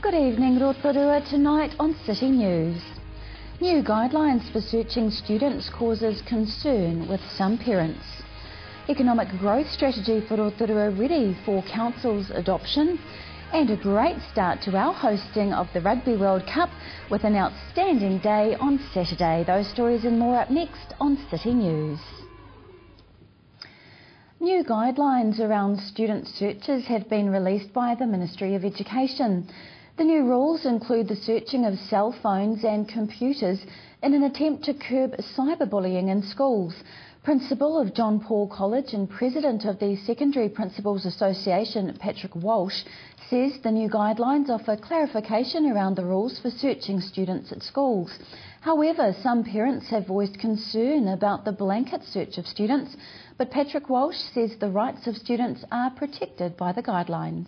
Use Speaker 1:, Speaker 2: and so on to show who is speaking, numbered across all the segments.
Speaker 1: Good evening, Rotorua. Tonight on City News. New guidelines for searching students causes concern with some parents. Economic growth strategy for Rotorua ready for Council's adoption. And a great start to our hosting of the Rugby World Cup with an outstanding day on Saturday. Those stories and more up next on City News. New guidelines around student searches have been released by the Ministry of Education. The new rules include the searching of cell phones and computers in an attempt to curb cyberbullying in schools. Principal of John Paul College and President of the Secondary Principals Association, Patrick Walsh, says the new guidelines offer clarification around the rules for searching students at schools. However, some parents have voiced concern about the blanket search of students, but Patrick Walsh says the rights of students are protected by the guidelines.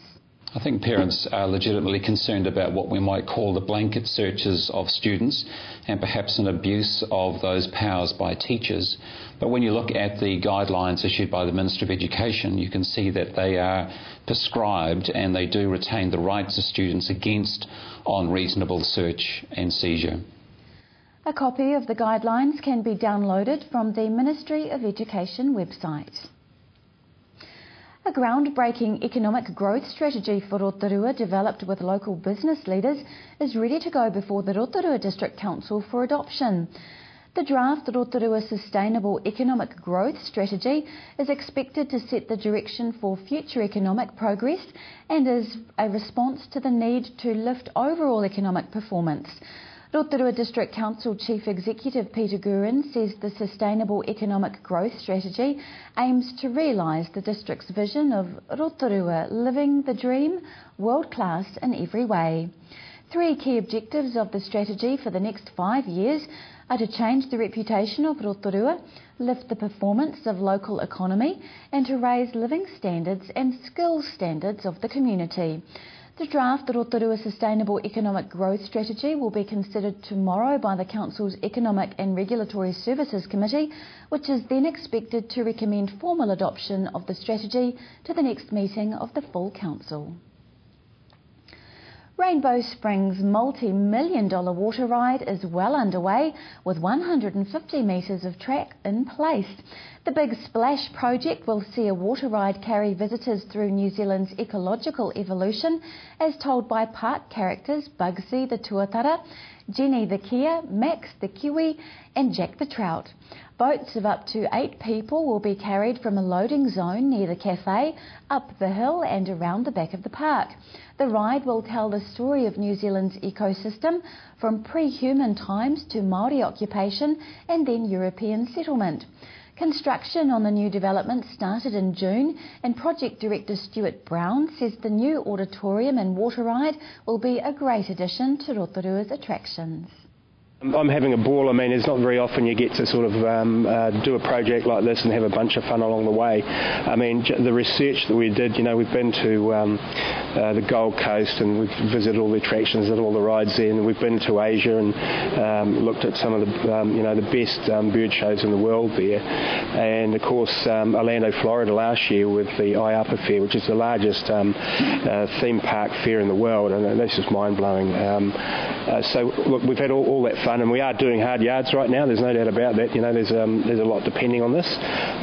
Speaker 2: I think parents are legitimately concerned about what we might call the blanket searches of students and perhaps an abuse of those powers by teachers. But when you look at the guidelines issued by the Ministry of Education, you can see that they are prescribed and they do retain the rights of students against unreasonable search and seizure.
Speaker 1: A copy of the guidelines can be downloaded from the Ministry of Education website. A groundbreaking economic growth strategy for Rotorua, developed with local business leaders, is ready to go before the Rotorua District Council for adoption. The draft Rotorua Sustainable Economic Growth Strategy is expected to set the direction for future economic progress and is a response to the need to lift overall economic performance. Rotorua District Council Chief Executive Peter Gurin says the Sustainable Economic Growth Strategy aims to realise the district's vision of Rotorua living the dream, world-class in every way. Three key objectives of the strategy for the next 5 years are to change the reputation of Rotorua, lift the performance of local economy, and to raise living standards and skills standards of the community. The draft Rotorua Sustainable Economic Growth Strategy will be considered tomorrow by the Council's Economic and Regulatory Services Committee, which is then expected to recommend formal adoption of the strategy to the next meeting of the full Council. Rainbow Springs' multi-million-dollar water ride is well underway with 150 metres of track in place. The Big Splash project will see a water ride carry visitors through New Zealand's ecological evolution, as told by park characters Bugsy the Tuatara, Jenny the Kea, Max the Kiwi and Jack the Trout. Boats of up to 8 people will be carried from a loading zone near the cafe, up the hill and around the back of the park. The ride will tell the story of New Zealand's ecosystem from pre-human times to Māori occupation and then European settlement. Construction on the new development started in June, and Project Director Stuart Brown says the new auditorium and water ride will be a great addition to Rotorua's attractions.
Speaker 3: I'm having a ball. I mean, it's not very often you get to sort of do a project like this and have a bunch of fun along the way. I mean, the research that we did, we've been to the Gold Coast and we've visited all the attractions and all the rides there, and we've been to Asia and looked at some of the, the best bird shows in the world there. And of course, Orlando, Florida last year with the IAAPA Fair, which is the largest theme park fair in the world, and that's just mind-blowing. So look, we've had all that fun, and we are doing hard yards right now. There's no doubt about that. There's a lot depending on this,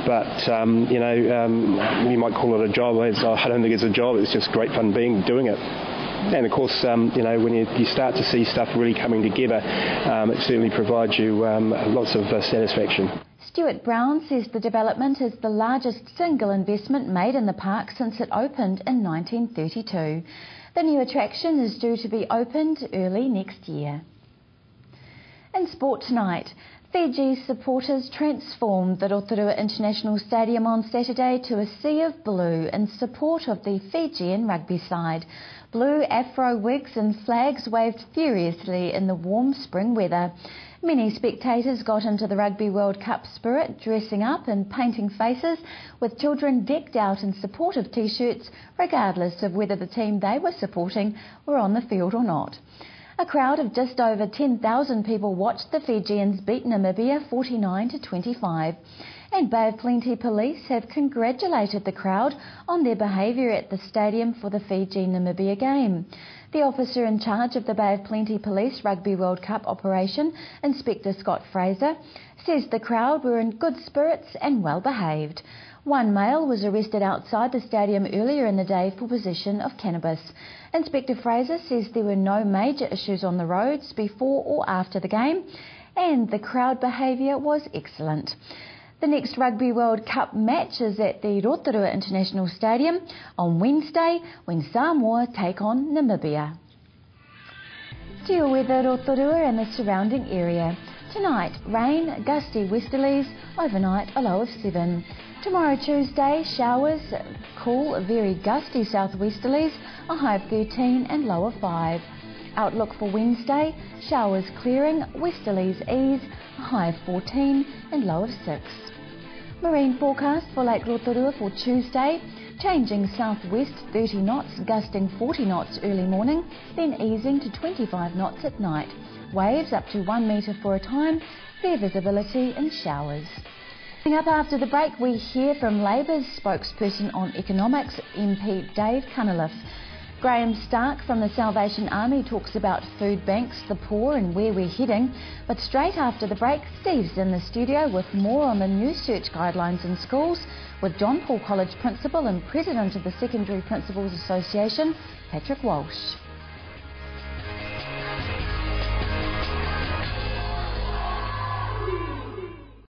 Speaker 3: but you might call it a job. I don't think it's a job. It's just great fun doing it. And of course, when you start to see stuff really coming together, it certainly provides you lots of satisfaction.
Speaker 1: Stuart Brown says the development is the largest single investment made in the park since it opened in 1932. The new attraction is due to be opened early next year. In sport tonight, Fiji supporters transformed the Rotorua International Stadium on Saturday to a sea of blue in support of the Fijian rugby side. Blue afro wigs and flags waved furiously in the warm spring weather. Many spectators got into the Rugby World Cup spirit, dressing up and painting faces, with children decked out in supportive t-shirts, regardless of whether the team they were supporting were on the field or not. A crowd of just over 10,000 people watched the Fijians beat Namibia 49-25. And Bay of Plenty Police have congratulated the crowd on their behaviour at the stadium for the Fiji-Namibia game. The officer in charge of the Bay of Plenty Police Rugby World Cup operation, Inspector Scott Fraser, says the crowd were in good spirits and well behaved. One male was arrested outside the stadium earlier in the day for possession of cannabis. Inspector Fraser says there were no major issues on the roads before or after the game, and the crowd behaviour was excellent. The next Rugby World Cup match is at the Rotorua International Stadium on Wednesday when Samoa take on Namibia. To your weather, Rotorua and the surrounding area. Tonight, rain, gusty westerlies, overnight a low of 7. Tomorrow Tuesday, showers, cool, very gusty southwesterlies, a high of 13 and low of 5. Outlook for Wednesday, showers clearing, westerlies ease, a high of 14 and low of 6. Marine forecast for Lake Rotorua for Tuesday, changing southwest 30 knots, gusting 40 knots early morning, then easing to 25 knots at night. Waves up to 1 metre for a time, fair visibility and showers. Coming up after the break, we hear from Labour's spokesperson on economics, MP Dave Cunliffe. Graham Stark from the Salvation Army talks about food banks, the poor and where we're heading. But straight after the break, Steve's in the studio with more on the new search guidelines in schools with John Paul College Principal and President of the Secondary Principals Association, Patrick Walsh.